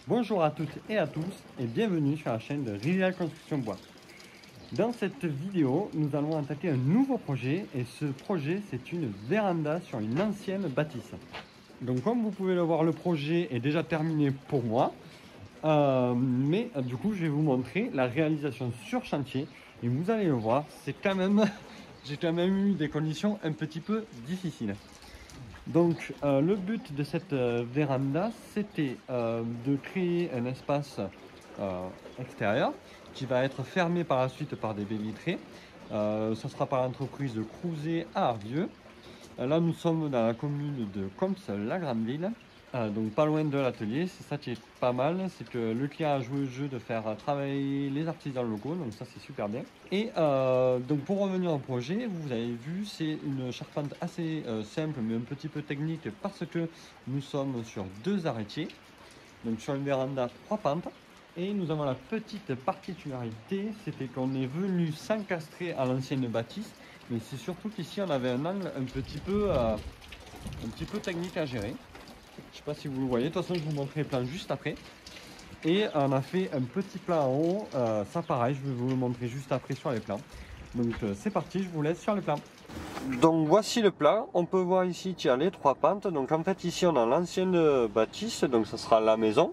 Bonjour à toutes et à tous et bienvenue sur la chaîne de Rivial Construction Bois. Dans cette vidéo, nous allons attaquer un nouveau projet et ce projet c'est une véranda sur une ancienne bâtisse. Donc comme vous pouvez le voir, le projet est déjà terminé pour moi, mais du coup je vais vous montrer la réalisation sur chantier et vous allez le voir, c'est quand même, j'ai quand même eu des conditions un petit peu difficiles. Donc le but de cette véranda, c'était de créer un espace extérieur qui va être fermé par la suite par des baies vitrées. Ça sera par l'entreprise Crouzet à Arvieux. Là nous sommes dans la commune de Compsol-la-Grande-Ville, donc pas loin de l'atelier. C'est ça qui est pas mal, c'est que le client a joué le jeu de faire travailler les artisans locaux, donc ça c'est super bien. Et donc pour revenir au projet, vous avez vu, c'est une charpente assez simple mais un petit peu technique parce que nous sommes sur deux arrêtiers, donc sur une véranda 3 pentes. Et nous avons la petite particularité, c'était qu'on est venu s'encastrer à l'ancienne bâtisse, mais c'est surtout qu'ici on avait un angle un petit peu technique à gérer. Je ne sais pas si vous le voyez, de toute façon je vous montrerai le plan juste après. Et on a fait un petit plan en haut, ça pareil, je vais vous le montrer juste après sur les plans. Donc c'est parti, je vous laisse sur le plan. Donc voici le plan, on peut voir ici qu'il y a les 3 pentes. Donc en fait ici on a l'ancienne bâtisse, donc ça sera la maison.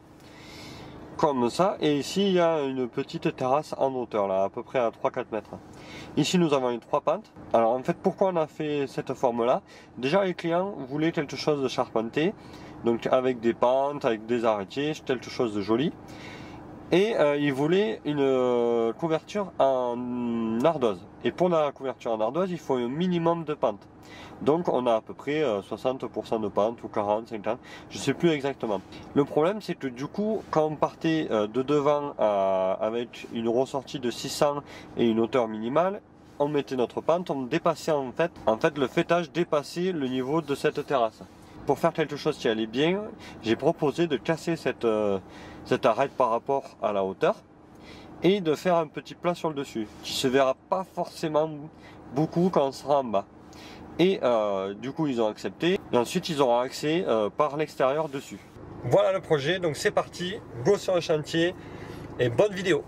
Comme ça, et ici il y a une petite terrasse en hauteur là, à peu près à 3-4 mètres. Ici nous avons les 3 pentes. Alors en fait pourquoi on a fait cette forme là? Déjà les clients voulaient quelque chose de charpenté, donc avec des pentes, avec des arrêtiers, quelque chose de joli. Et ils voulaient une couverture en ardoise. Et pour la couverture en ardoise, il faut un minimum de pente. Donc on a à peu près 60% de pente ou 40, 50, je ne sais plus exactement. Le problème c'est que du coup, quand on partait de devant avec une ressortie de 600 et une hauteur minimale, on mettait notre pente, on dépassait en fait le faîtage dépassait le niveau de cette terrasse. Pour faire quelque chose qui allait bien, j'ai proposé de casser cette arête par rapport à la hauteur et de faire un petit plat sur le dessus qui se verra pas forcément beaucoup quand on sera en bas. Et du coup ils ont accepté et ensuite ils auront accès par l'extérieur dessus. Voilà le projet, donc c'est parti, go sur le chantier et bonne vidéo.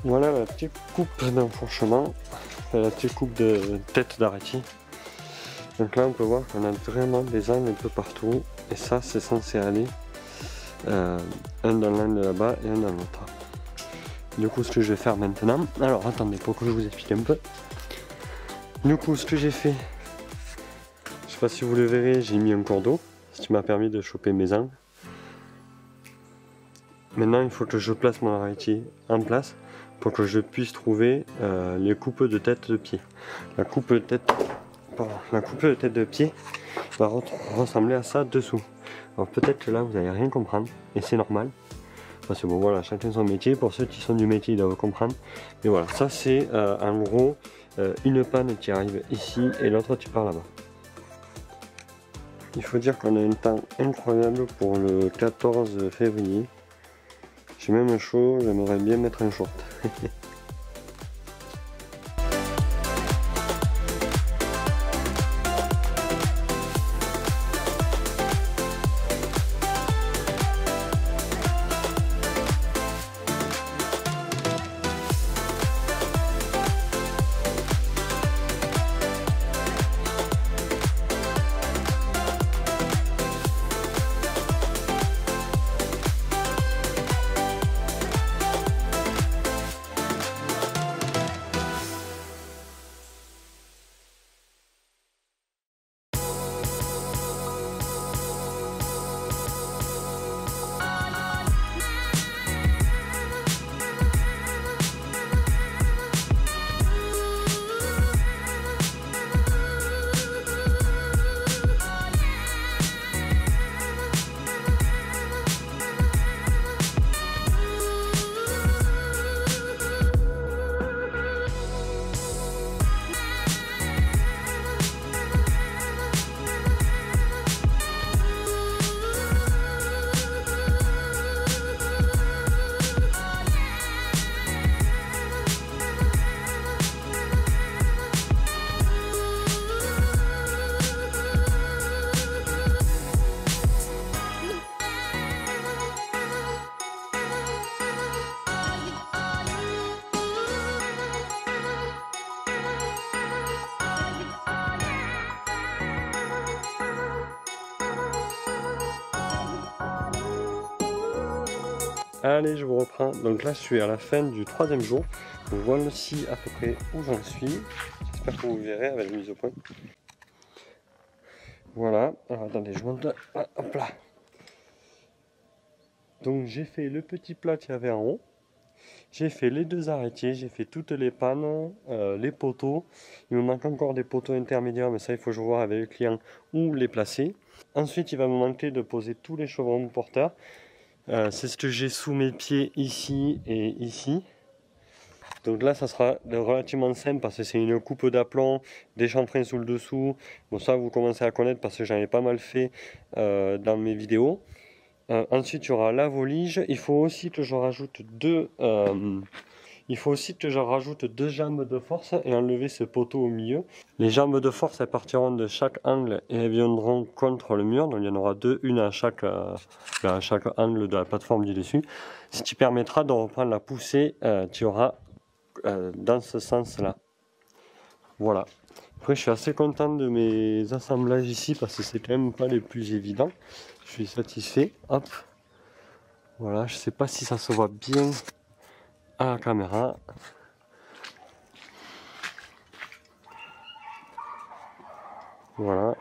Voilà la petite coupe d'enfourchement, la petite coupe de tête d'arrêté. Donc là on peut voir qu'on a vraiment des angles un peu partout et ça c'est censé aller un dans l'angle là-bas et un dans l'autre. Du coup ce que je vais faire maintenant, alors attendez pour que je vous explique un peu. Du coup ce que j'ai fait, je sais pas si vous le verrez, j'ai mis un cours d'eau, ce qui m'a permis de choper mes angles. Maintenant il faut que je place mon arrêté en place pour que je puisse trouver les coupes de tête de pied. La coupe de tête de pied va ressembler à ça dessous. Alors peut-être que là vous n'allez rien comprendre et c'est normal. Parce que bon voilà, chacun son métier, pour ceux qui sont du métier ils doivent comprendre. Mais voilà, ça c'est en gros une panne qui arrive ici et l'autre qui part là-bas. Il faut dire qu'on a un temps incroyable pour le 14 février. J'ai même chaud, j'aimerais bien mettre un short. Allez, je vous reprends. Donc là, je suis à la fin du 3e jour. Donc voici à peu près où j'en suis. J'espère que vous verrez avec la mise au point. Voilà. Alors attendez, je monte. Ah, hop là. Donc j'ai fait le petit plat qu'il y avait en haut. J'ai fait les 2 arrêtés, j'ai fait toutes les pannes, les poteaux. Il me manque encore des poteaux intermédiaires, mais ça il faut que je vois avec le client où les placer. Ensuite, il va me manquer de poser tous les chevrons porteurs. C'est ce que j'ai sous mes pieds ici et ici. Donc là ça sera relativement simple parce que c'est une coupe d'aplomb, des chanfreins sous le dessous. Bon ça vous commencez à connaître parce que j'en ai pas mal fait dans mes vidéos. Ensuite il y aura la volige. Il faut aussi que je rajoute deux jambes de force et enlever ce poteau au milieu. Les jambes de force elles partiront de chaque angle et elles viendront contre le mur. Donc il y en aura deux, une à chaque angle de la plateforme du dessus. Ce qui permettra de reprendre la poussée qu'il y aura dans ce sens là. Voilà. Après je suis assez content de mes assemblages ici parce que c'est quand même pas les plus évidents. Je suis satisfait. Hop. Voilà, je sais pas si ça se voit bien à la caméra. Voilà.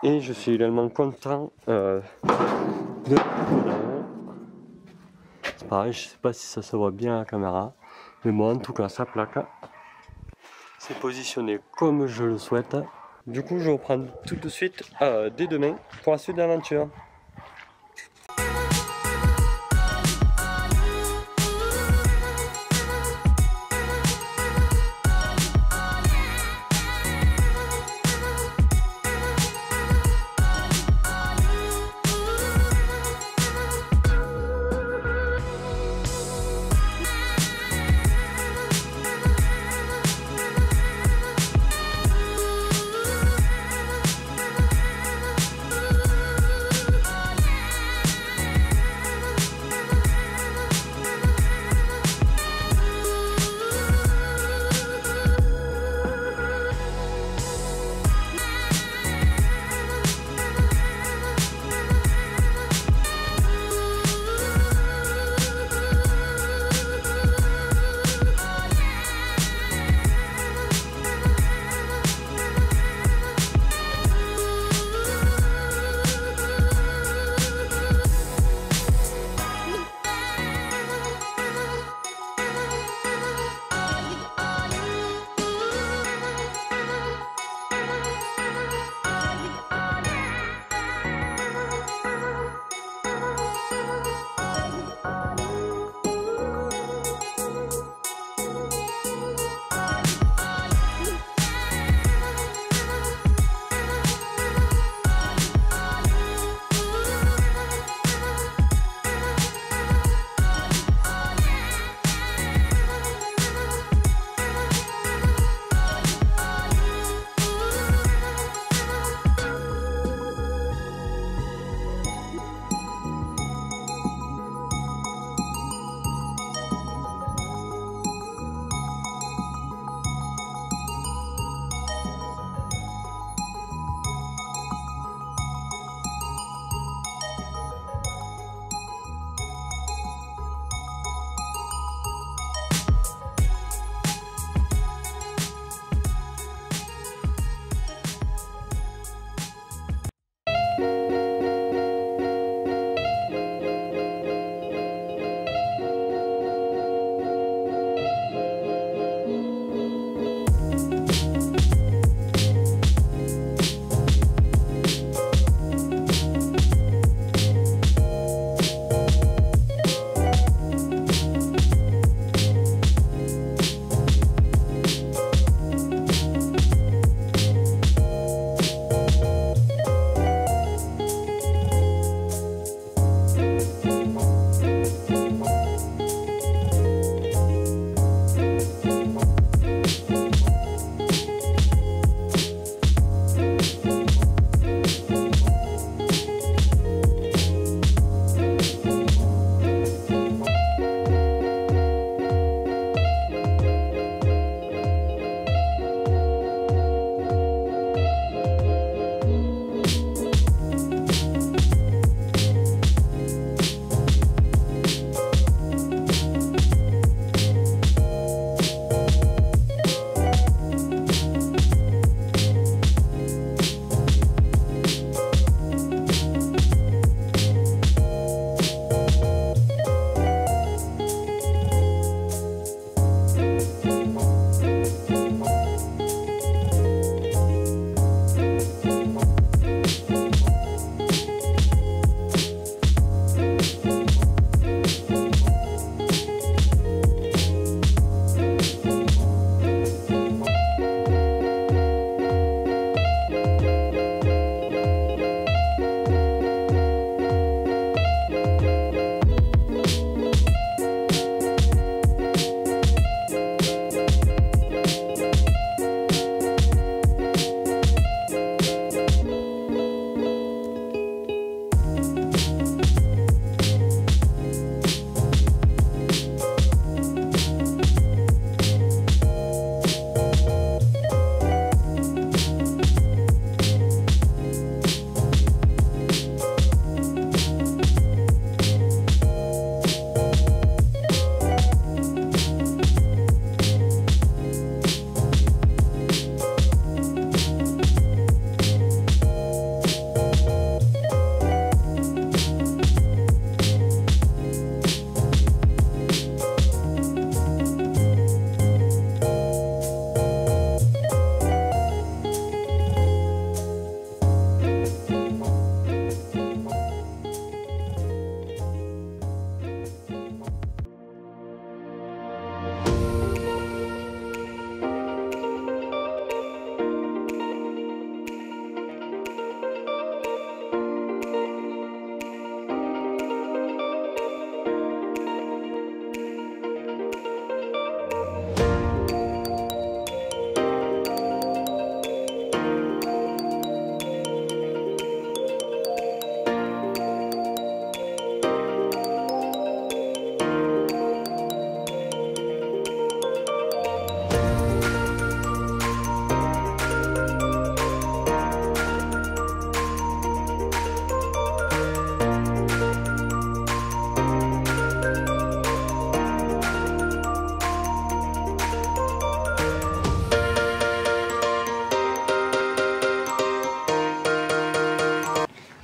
Et je suis également content de... C'est pareil, je sais pas si ça se voit bien à la caméra. Mais bon, en tout cas, ça plaque. C'est positionné comme je le souhaite. Du coup, je reprends tout de suite dès demain pour la suite de l'aventure.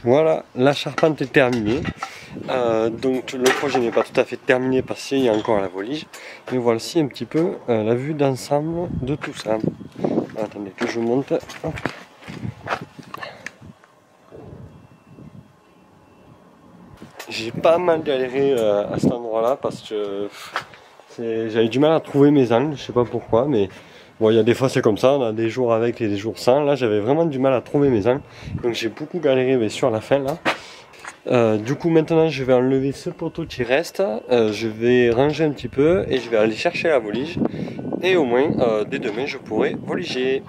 Voilà, la charpente est terminée. Donc le projet n'est pas tout à fait terminé parce qu'il y a encore la volige. Mais voici un petit peu la vue d'ensemble de tout ça. Attendez que je monte. Hop. J'ai pas mal galéré à cet endroit-là parce que j'avais du mal à trouver mes angles, je sais pas pourquoi, mais bon, il y a des fois c'est comme ça, on a des jours avec et des jours sans. Là, j'avais vraiment du mal à trouver mes angles, donc j'ai beaucoup galéré mais sur la fin là. Du coup, maintenant, je vais enlever ce poteau qui reste, je vais ranger un petit peu et je vais aller chercher la volige. Et au moins, dès demain, je pourrai voliger.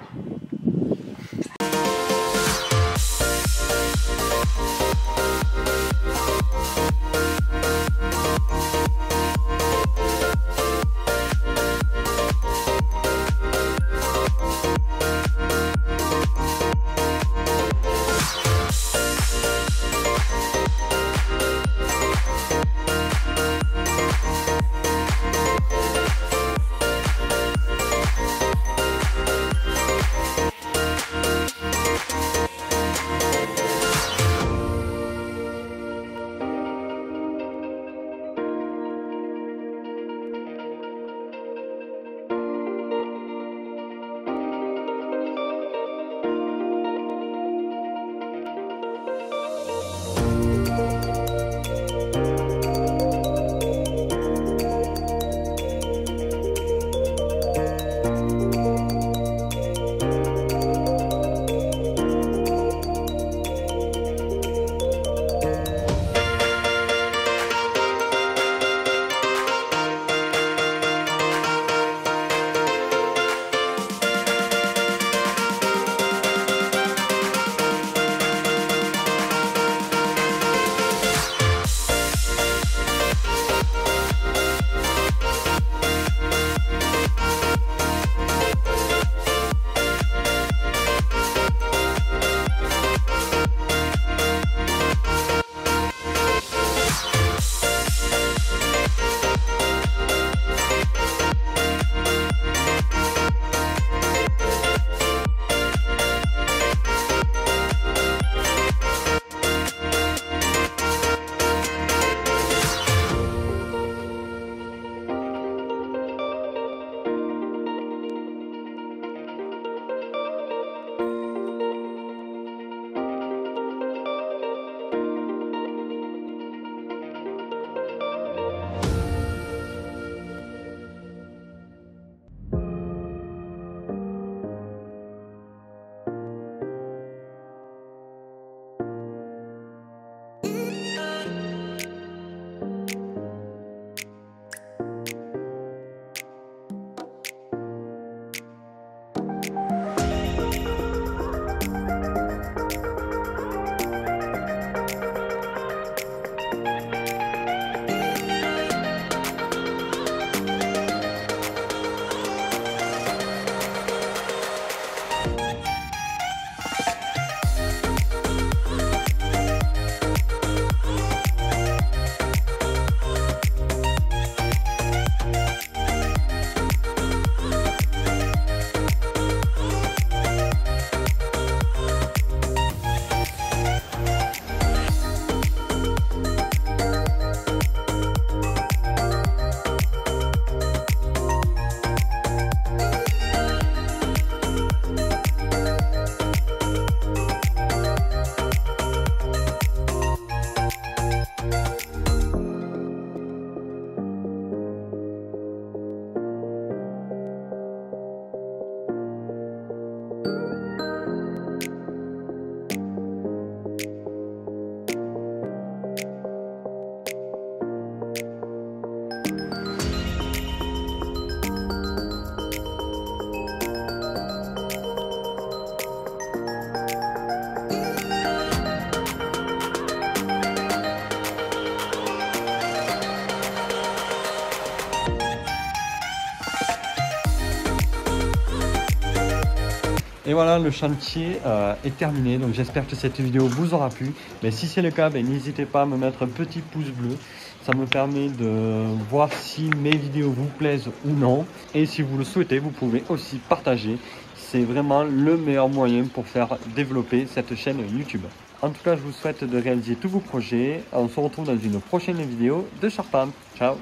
Et voilà, le chantier est terminé, donc j'espère que cette vidéo vous aura plu. Mais si c'est le cas, n'hésitez pas à me mettre un petit pouce bleu. Ça me permet de voir si mes vidéos vous plaisent ou non. Et si vous le souhaitez, vous pouvez aussi partager. C'est vraiment le meilleur moyen pour faire développer cette chaîne YouTube. En tout cas, je vous souhaite de réaliser tous vos projets. On se retrouve dans une prochaine vidéo de charpente. Ciao!